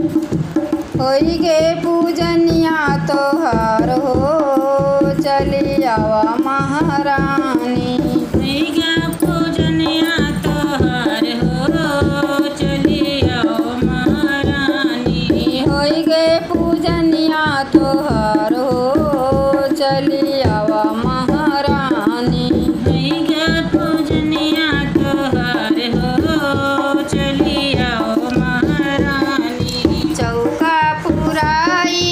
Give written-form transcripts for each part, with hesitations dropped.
होई गे पूजनिया तोहार हो, चली आवा महारानी। होई गे पूजनिया तोहार हो, चली आओ महारानी। होई गे पूजनिया तोहार हो, चली आवा महारानी। होई गे पूजनिया तोहार हो, चली आओ महारानी। चौका पुराई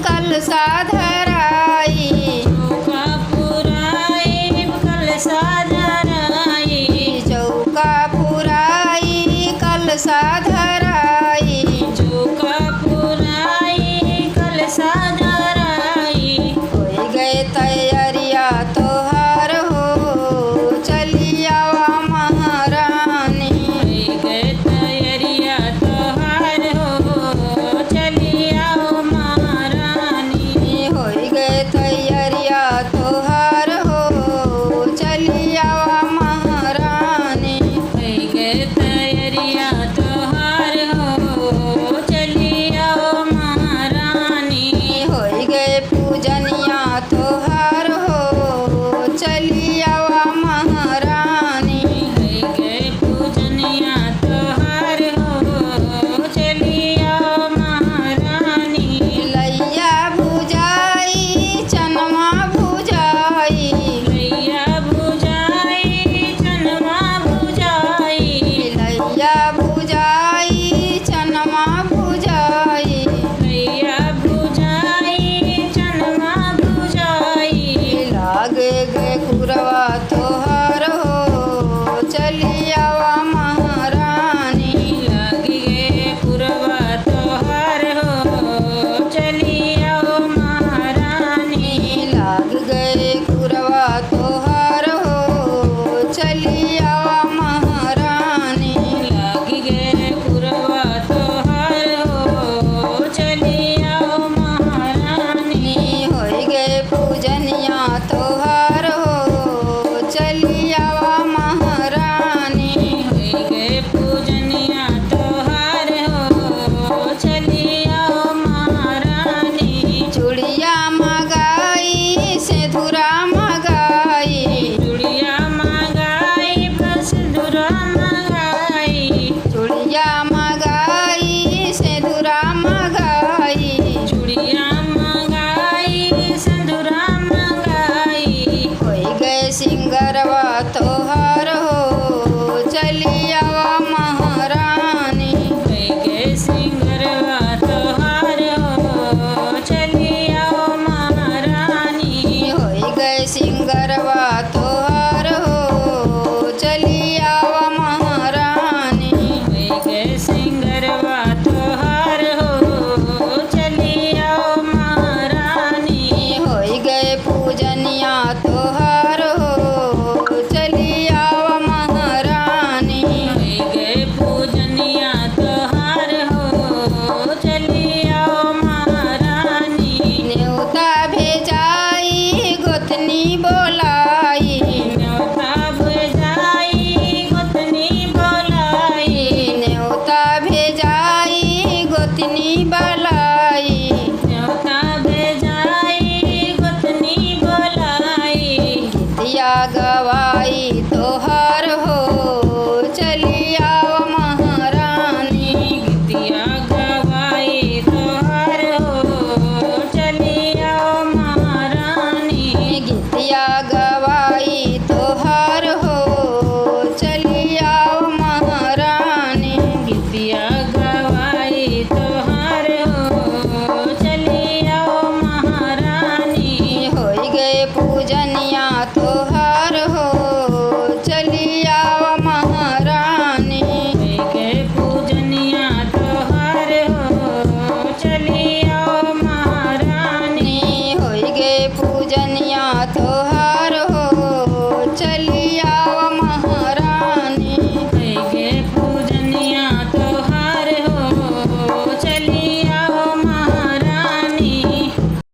कलसा धराई, चौका पुराई कलसा धराई। चौका पुराई कलसा धराई। चौका पुराई कलसा धराई। होई गए तैयारिया तोहार हो, चली आवा महारानी। होई गे तैयारिया तोहार हो, चली आओ महारानी। होई गए तैयारिया तोहार हो, चली आवा महारानी। होई गे तैयारिया तोहार हो, चली आओ महारानी। होई गए पूजनिया तोहार हो, चली आवा महारानी। होई गे पूजनिया तोहार हो, चली आओ महारानी। लैया भुजाई चनमा भुजाई, लैया भुजाई चनमा भुजाई। लैया भुजाई चनमा भुजाई। लैया भुजाई चनमा भुजाई। लागे गे कुरवा तोहार हो, चली आवा महारानी। लागी गे पुरवा तोहार हो, चली आओ महारानी। लाग गए कुरवा तोहार हो, चली आवा महारानी। लागी गे पुरवा तोहार हो, चली आओ महारानी। होई गए पूजनिया तोहार हो, चली आवा महारानी। होई गे पूजनिया तोहार हो, चली आओ महारानी। चूड़िया मगाई सिंदूरा मगाई, चूड़िया मंगाई सिंदूरा मंगाई। चूड़िया मगाई सिंदूरा मगाई। चूड़िया मंगाई सिंदूरा मंगाई। होई गए सिंगरवा तोहार हो, चली आवा महारानी। होई गे सिंगरवा तोहार हो, चली आओ महारानी। होई गए सिंगरवा तोहार हो, चली आवा महारानी। होई गे सिंगरवा तोहार हो, चली आओ महारानी। होई गए पूजनिया तोहार हो, चली आवा महारानी। होई गे पूजनिया तोहार हो, चली आओ महारानी। न्योता भेजाई गोतनी बोलाई, न्योता भेजाई गोतनी बोलाई। न्योता भेजाई गोतनी